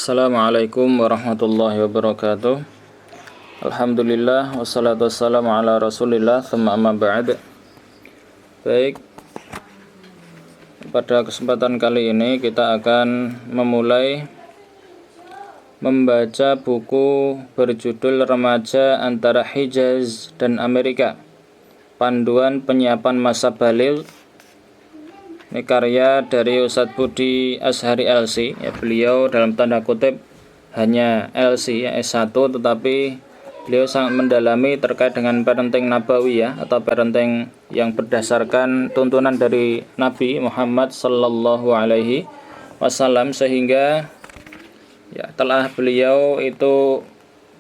Assalamualaikum warahmatullahi wabarakatuh. Alhamdulillah wassalatu wassalamu ala rasulillah thumma amma ba'd. Baik, pada kesempatan kali ini kita akan memulai membaca buku berjudul Remaja Antara Hijaz dan Amerika, Panduan Penyiapan Masa Baligh. Ini karya dari Ustadz Budi Azhari LC, ya, beliau dalam tanda kutip hanya LC, ya, S1, tetapi beliau sangat mendalami terkait dengan parenting nabawi, ya, atau parenting yang berdasarkan tuntunan dari Nabi Muhammad Sallallahu Alaihi Wasallam, sehingga ya telah beliau itu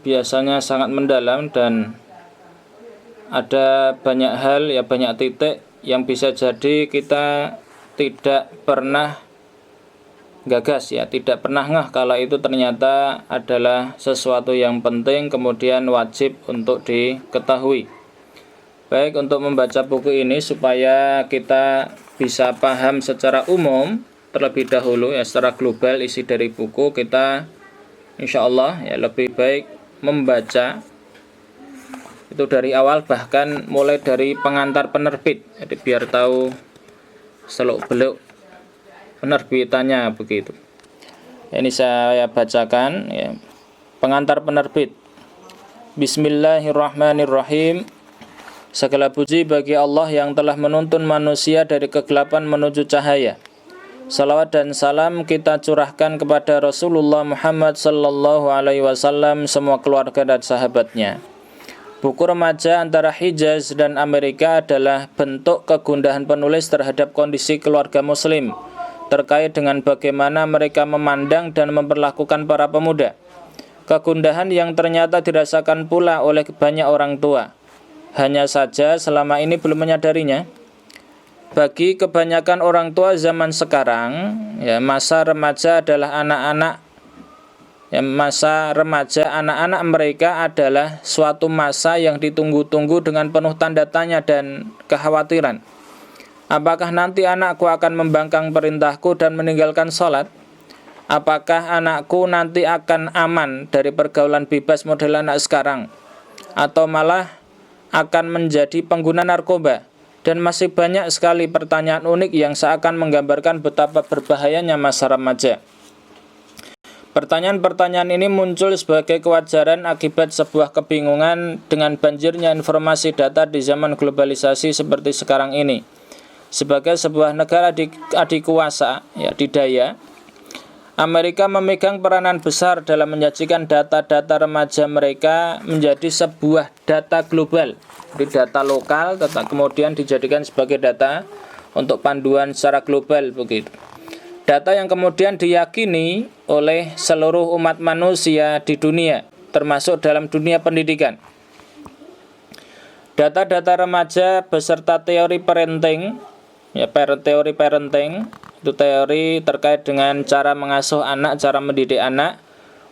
biasanya sangat mendalam dan ada banyak hal, ya, banyak titik yang bisa jadi kita tidak pernah gagas, ya, tidak pernah ngeh kalau itu ternyata adalah sesuatu yang penting kemudian wajib untuk diketahui. Baik, untuk membaca buku ini supaya kita bisa paham secara umum terlebih dahulu, ya, secara global isi dari buku, kita insya Allah ya lebih baik membaca itu dari awal, bahkan mulai dari pengantar penerbit, jadi biar tahu seluk-beluk penerbitannya begitu. Ini saya bacakan, ya. Pengantar penerbit. Bismillahirrahmanirrahim. Segala puji bagi Allah yang telah menuntun manusia dari kegelapan menuju cahaya. Salawat dan salam kita curahkan kepada Rasulullah Muhammad sallallahu alaihi wasallam, semua keluarga dan sahabatnya. Buku Remaja Antara Hijaz dan Amerika adalah bentuk kegundahan penulis terhadap kondisi keluarga muslim terkait dengan bagaimana mereka memandang dan memperlakukan para pemuda. Kegundahan yang ternyata dirasakan pula oleh banyak orang tua. Hanya saja selama ini belum menyadarinya. Bagi kebanyakan orang tua zaman sekarang, ya, masa remaja adalah masa remaja anak-anak mereka adalah suatu masa yang ditunggu-tunggu dengan penuh tanda tanya dan kekhawatiran. Apakah nanti anakku akan membangkang perintahku dan meninggalkan sholat? Apakah anakku nanti akan aman dari pergaulan bebas model anak sekarang? Atau malah akan menjadi pengguna narkoba? Dan masih banyak sekali pertanyaan unik yang seakan menggambarkan betapa berbahayanya masa remaja. Pertanyaan-pertanyaan ini muncul sebagai kewajaran akibat sebuah kebingungan dengan banjirnya informasi data di zaman globalisasi seperti sekarang ini. Sebagai sebuah negara adikuasa, ya, didaya, Amerika memegang peranan besar dalam menyajikan data-data remaja mereka menjadi sebuah data global, di data lokal, kemudian dijadikan sebagai data untuk panduan secara global begitu. Data yang kemudian diyakini oleh seluruh umat manusia di dunia, termasuk dalam dunia pendidikan. Data-data remaja beserta teori parenting, ya, teori parenting itu teori terkait dengan cara mengasuh anak, cara mendidik anak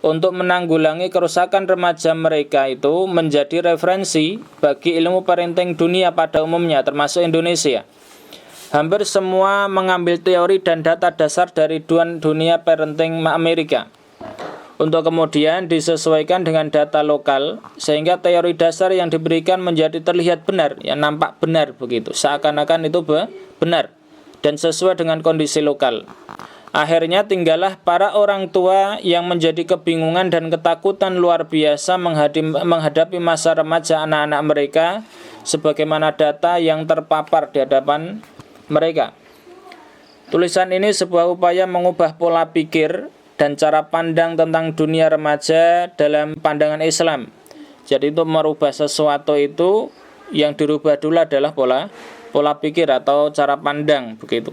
untuk menanggulangi kerusakan remaja mereka, itu menjadi referensi bagi ilmu parenting dunia pada umumnya, termasuk Indonesia. Hampir semua mengambil teori dan data dasar dari dunia parenting Amerika untuk kemudian disesuaikan dengan data lokal, sehingga teori dasar yang diberikan menjadi terlihat benar, ya, nampak benar begitu, seakan-akan itu benar dan sesuai dengan kondisi lokal. Akhirnya tinggallah para orang tua yang menjadi kebingungan dan ketakutan luar biasa menghadapi masa remaja anak-anak mereka, sebagaimana data yang terpapar di hadapan mereka. Tulisan ini sebuah upaya mengubah pola pikir dan cara pandang tentang dunia remaja dalam pandangan Islam. Jadi untuk merubah sesuatu itu, yang dirubah dulu adalah pola pikir atau cara pandang begitu.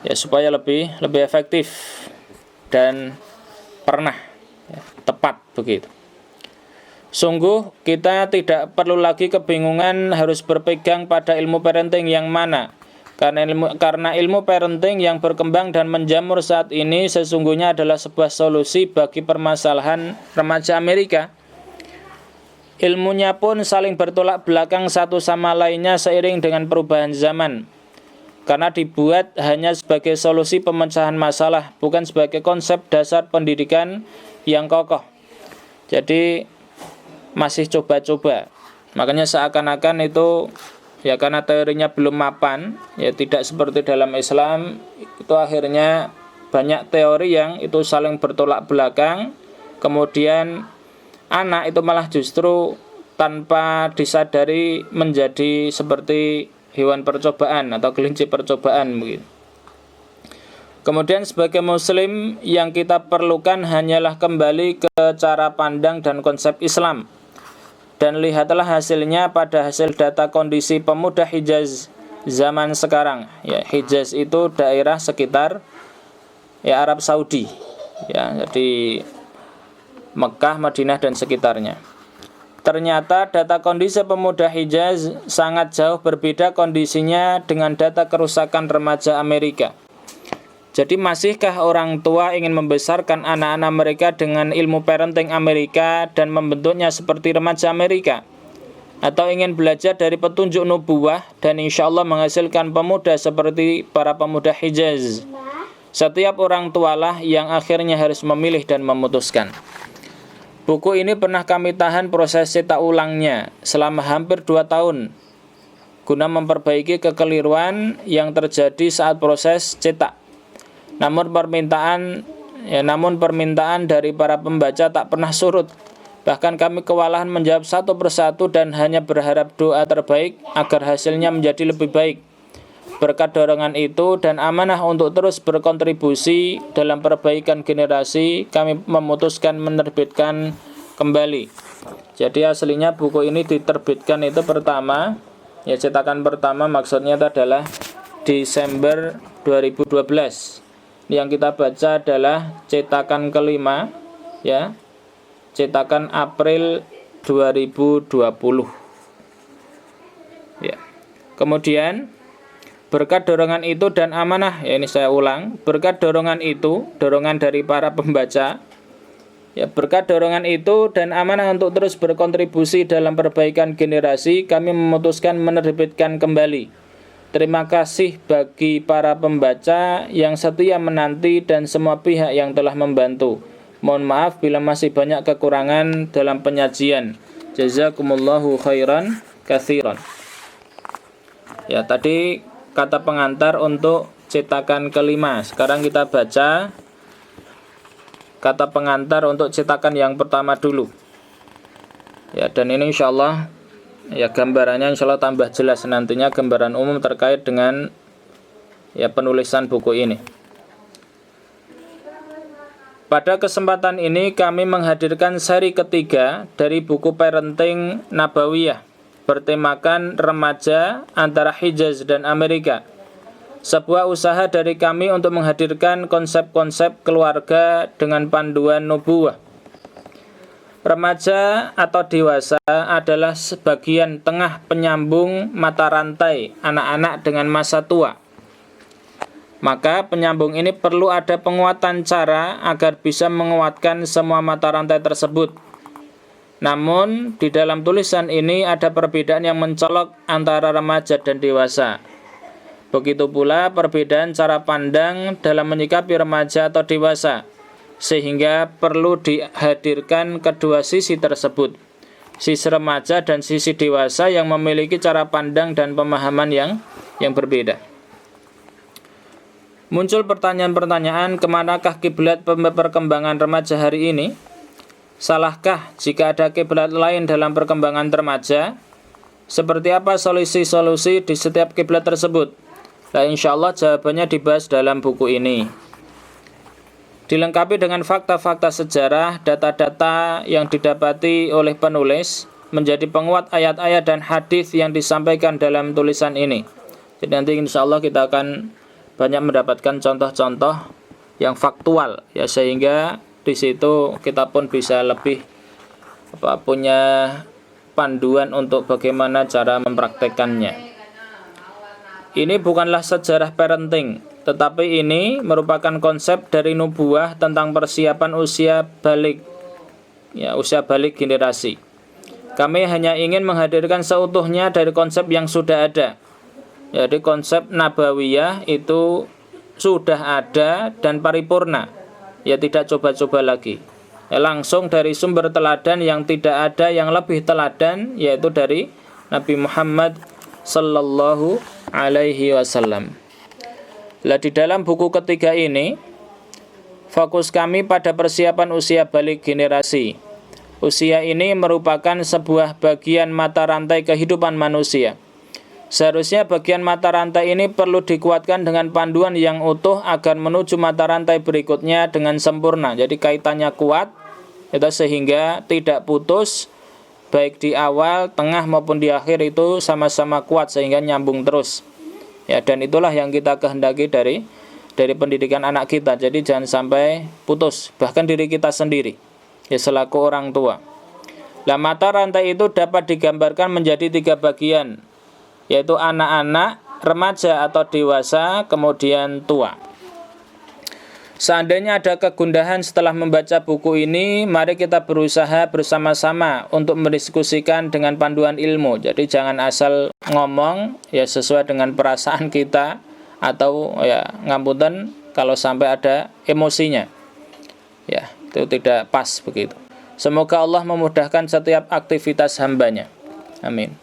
Ya, supaya lebih efektif dan tepat begitu. Sungguh kita tidak perlu lagi kebingungan harus berpegang pada ilmu parenting yang mana, karena ilmu parenting yang berkembang dan menjamur saat ini sesungguhnya adalah sebuah solusi bagi permasalahan remaja Amerika. Ilmunya pun saling bertolak belakang satu sama lainnya seiring dengan perubahan zaman. karena dibuat hanya sebagai solusi pemecahan masalah, bukan sebagai konsep dasar pendidikan yang kokoh. Jadi masih coba-coba. Makanya seakan-akan itu ya karena teorinya belum mapan, ya tidak seperti dalam Islam, itu akhirnya banyak teori yang itu saling bertolak belakang. Kemudian anak itu malah justru tanpa disadari menjadi seperti hewan percobaan atau kelinci percobaan begitu. Kemudian sebagai muslim yang kita perlukan hanyalah kembali ke cara pandang dan konsep Islam. Dan lihatlah hasilnya pada hasil data kondisi pemuda Hijaz zaman sekarang. Ya, Hijaz itu daerah sekitar ya Arab Saudi. Ya, jadi Mekah, Madinah dan sekitarnya. Ternyata data kondisi pemuda Hijaz sangat jauh berbeda kondisinya dengan data kerusakan remaja Amerika. Jadi masihkah orang tua ingin membesarkan anak-anak mereka dengan ilmu parenting Amerika dan membentuknya seperti remaja Amerika? Atau ingin belajar dari petunjuk nubuwah dan insya Allah menghasilkan pemuda seperti para pemuda Hijaz? Setiap orang tualah yang akhirnya harus memilih dan memutuskan. Buku ini pernah kami tahan proses cetak ulangnya selama hampir 2 tahun guna memperbaiki kekeliruan yang terjadi saat proses cetak. Namun permintaan dari para pembaca tak pernah surut. Bahkan kami kewalahan menjawab satu persatu dan hanya berharap doa terbaik agar hasilnya menjadi lebih baik. Berkat dorongan itu dan amanah untuk terus berkontribusi dalam perbaikan generasi, kami memutuskan menerbitkan kembali. Jadi aslinya buku ini diterbitkan itu pertama, ya cetakan pertama maksudnya itu adalah Desember 2012. Yang kita baca adalah cetakan kelima, ya, cetakan April 2020. Ya. Kemudian berkat dorongan itu dan amanah, ya ini saya ulang, berkat dorongan itu, dorongan dari para pembaca, ya berkat dorongan itu dan amanah untuk terus berkontribusi dalam perbaikan generasi, kami memutuskan menerbitkan kembali. Terima kasih bagi para pembaca yang setia menanti dan semua pihak yang telah membantu. Mohon maaf bila masih banyak kekurangan dalam penyajian. Jazakumullahu khairan katsiran. Ya, tadi kata pengantar untuk cetakan kelima. Sekarang kita baca kata pengantar untuk cetakan yang pertama dulu. Ya, dan ini insyaallah ya gambarannya insyaallah tambah jelas nantinya, gambaran umum terkait dengan ya penulisan buku ini. Pada kesempatan ini kami menghadirkan seri ketiga dari buku parenting Nabawiyah bertemakan remaja antara Hijaz dan Amerika. Sebuah usaha dari kami untuk menghadirkan konsep-konsep keluarga dengan panduan nubuwah. Remaja atau dewasa adalah sebagian tengah penyambung mata rantai anak-anak dengan masa tua. Maka penyambung ini perlu ada penguatan cara agar bisa menguatkan semua mata rantai tersebut. Namun, di dalam tulisan ini ada perbedaan yang mencolok antara remaja dan dewasa. Begitu pula perbedaan cara pandang dalam menyikapi remaja atau dewasa, sehingga perlu dihadirkan kedua sisi tersebut, sisi remaja dan sisi dewasa yang memiliki cara pandang dan pemahaman yang berbeda. Muncul pertanyaan-pertanyaan, kemanakah kiblat perkembangan remaja hari ini? Salahkah jika ada kiblat lain dalam perkembangan remaja? Seperti apa solusi-solusi di setiap kiblat tersebut? Nah, insyaallah jawabannya dibahas dalam buku ini. Dilengkapi dengan fakta-fakta sejarah, data-data yang didapati oleh penulis menjadi penguat ayat-ayat dan hadis yang disampaikan dalam tulisan ini. Jadi nanti insyaallah kita akan banyak mendapatkan contoh-contoh yang faktual, ya, sehingga di situ kita pun bisa lebih punya panduan untuk bagaimana cara mempraktekannya. Ini bukanlah sejarah parenting, tetapi ini merupakan konsep dari nubuwah tentang persiapan usia balik generasi. Kami hanya ingin menghadirkan seutuhnya dari konsep yang sudah ada. Jadi konsep nabawiyah itu sudah ada dan paripurna. Ya tidak coba-coba lagi. Ya, langsung dari sumber teladan yang tidak ada yang lebih teladan, yaitu dari Nabi Muhammad sallallahu alaihi wasallam. Lah di dalam buku ketiga ini, fokus kami pada persiapan usia balik generasi. Usia ini merupakan sebuah bagian mata rantai kehidupan manusia. Seharusnya bagian mata rantai ini perlu dikuatkan dengan panduan yang utuh agar menuju mata rantai berikutnya dengan sempurna. Jadi kaitannya kuat, itu sehingga tidak putus, baik di awal, tengah maupun di akhir itu sama-sama kuat sehingga nyambung terus. Ya, dan itulah yang kita kehendaki dari pendidikan anak kita. Jadi jangan sampai putus, bahkan diri kita sendiri, ya selaku orang tua. Nah, mata rantai itu dapat digambarkan menjadi 3 bagian, yaitu anak-anak, remaja atau dewasa, kemudian tua. Seandainya ada kegundahan setelah membaca buku ini, mari kita berusaha bersama-sama untuk mendiskusikan dengan panduan ilmu. Jadi jangan asal ngomong ya sesuai dengan perasaan kita, atau ya ngapunten kalau sampai ada emosinya. Ya, itu tidak pas begitu. Semoga Allah memudahkan setiap aktivitas hambanya. Amin.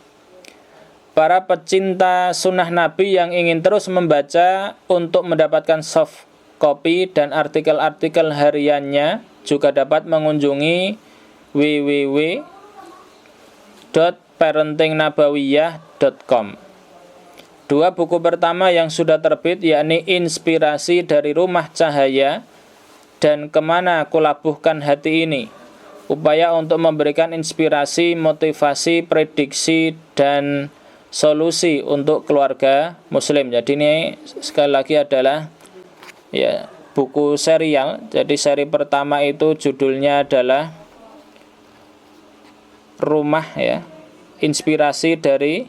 Para pecinta sunnah Nabi yang ingin terus membaca untuk mendapatkan soft copy dan artikel-artikel hariannya juga dapat mengunjungi www.parentingnabawiyah.com. 2 buku pertama yang sudah terbit yakni Inspirasi dari Rumah Cahaya dan Kemana Kulabuhkan Hati Ini. Upaya untuk memberikan inspirasi, motivasi, prediksi, dan solusi untuk keluarga muslim. Jadi ini sekali lagi adalah ya buku serial. Jadi seri pertama itu judulnya adalah Rumah ya, Inspirasi dari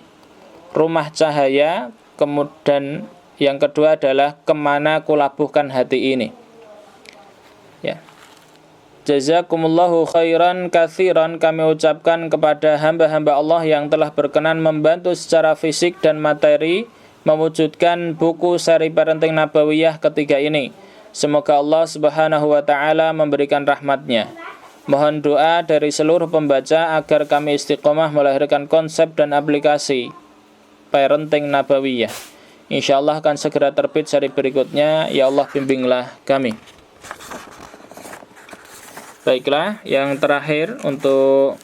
Rumah Cahaya. Kemudian yang kedua adalah Kemana Kulabuhkan Hati Ini. Ya. Jazakumullahu khairan katsiran, kami ucapkan kepada hamba-hamba Allah yang telah berkenan membantu secara fisik dan materi mewujudkan buku seri Parenting Nabawiyah ketiga ini. Semoga Allah Subhanahu wa taala memberikan rahmatnya. Mohon doa dari seluruh pembaca agar kami istiqomah melahirkan konsep dan aplikasi Parenting Nabawiyah. Insyaallah akan segera terbit seri berikutnya. Ya Allah, bimbinglah kami. Baiklah, yang terakhir untuk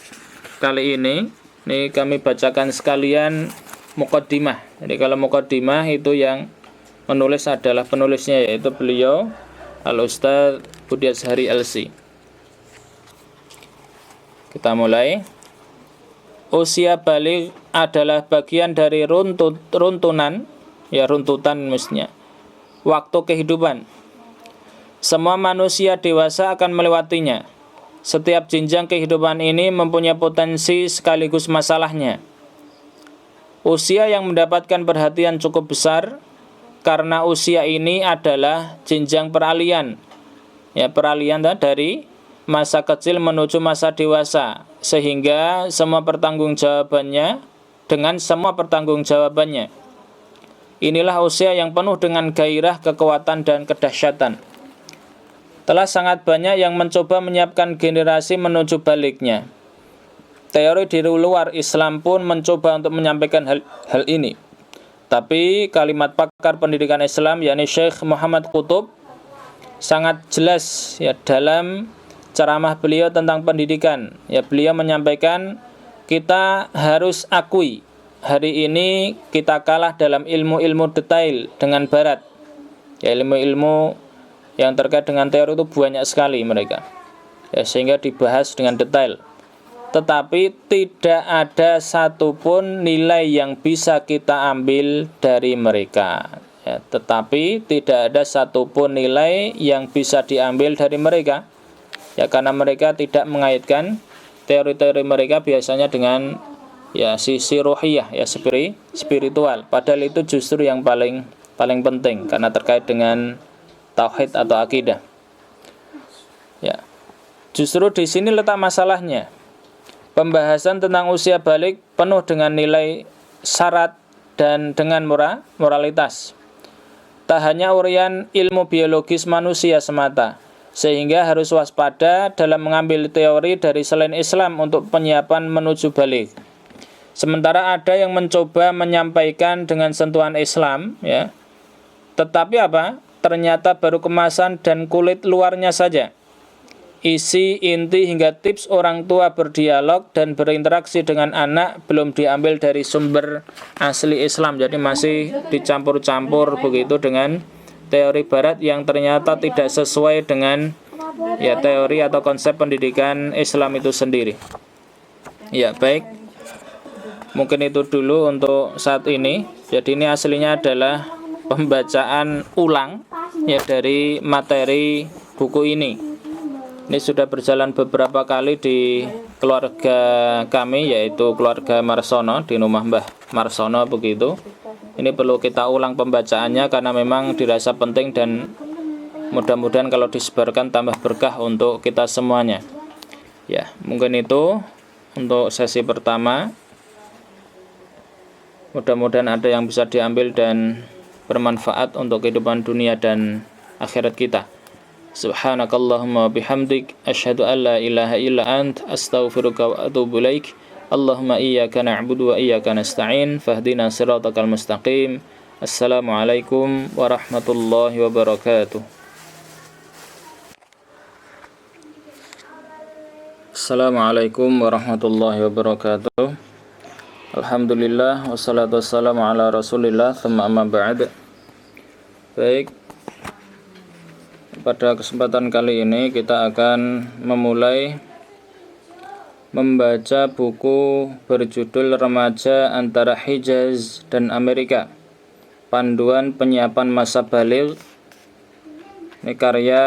kali ini kami bacakan sekalian muqaddimah. Jadi kalau muqaddimah itu yang menulis adalah penulisnya, yaitu beliau Al-Ustaz Budi Azhari LC. Kita mulai. Usia balik adalah bagian dari runtutan mestinya waktu kehidupan. Semua manusia dewasa akan melewatinya. Setiap jenjang kehidupan ini mempunyai potensi sekaligus masalahnya. Usia yang mendapatkan perhatian cukup besar karena usia ini adalah jenjang peralihan. Ya, peralihan dari masa kecil menuju masa dewasa, sehingga semua pertanggungjawabannya Inilah usia yang penuh dengan gairah, kekuatan, dan kedahsyatan. Telah sangat banyak yang mencoba menyiapkan generasi menuju baliknya. Teori di luar Islam pun mencoba untuk menyampaikan hal ini. Tapi kalimat pakar pendidikan Islam yakni Syekh Muhammad Qutub sangat jelas ya dalam ceramah beliau tentang pendidikan. Ya, beliau menyampaikan kita harus akui hari ini kita kalah dalam ilmu-ilmu detail dengan barat. Ya, ilmu-ilmu yang terkait dengan teori itu banyak sekali mereka. Ya, sehingga dibahas dengan detail. Tetapi tidak ada satupun nilai yang bisa kita ambil dari mereka. Ya, tetapi tidak ada satupun nilai yang bisa diambil dari mereka. Ya, karena mereka tidak mengaitkan teori-teori mereka biasanya dengan ya sisi ruhiyah, ya spiritual. Padahal itu justru yang paling penting karena terkait dengan tauhid atau akidah. Ya. Justru di sini letak masalahnya. Pembahasan tentang usia balik penuh dengan nilai syarat dan dengan moralitas. Tak hanya urian ilmu biologis manusia semata, sehingga harus waspada dalam mengambil teori dari selain Islam untuk penyiapan menuju balik. Sementara ada yang mencoba menyampaikan dengan sentuhan Islam, ya, tetapi ternyata baru kemasan dan kulit luarnya saja. Isi, inti hingga tips orang tua berdialog dan berinteraksi dengan anak belum diambil dari sumber asli Islam. Jadi masih dicampur-campur begitu dengan teori barat yang ternyata tidak sesuai dengan teori atau konsep pendidikan Islam itu sendiri. Ya, baik. Mungkin itu dulu untuk saat ini. Jadi ini aslinya adalah pembacaan ulang dari materi buku ini. Ini sudah berjalan beberapa kali di keluarga kami, yaitu keluarga Marsono, di rumah Mbah Marsono begitu. Ini perlu kita ulang pembacaannya karena memang dirasa penting dan mudah-mudahan kalau disebarkan tambah berkah untuk kita semuanya. Ya, mungkin itu untuk sesi pertama. Mudah-mudahan ada yang bisa diambil dan bermanfaat untuk kehidupan dunia dan akhirat kita. Subhanakallahumma bihamdik asyhadu an la ilaha illa ant astaghfiruka wa atubu ilaik. Allahumma iyyaka na'budu wa iyyaka nasta'in fahdina siratal mustaqim. Assalamualaikum warahmatullahi wabarakatuh. Assalamualaikum warahmatullahi wabarakatuh. Alhamdulillah wassalatu wassalamu ala Rasulillah thumma amma ba'd. Baik, pada kesempatan kali ini kita akan memulai membaca buku berjudul Remaja Antara Hijaz dan Amerika, Panduan Penyiapan Masa Baligh. Ini karya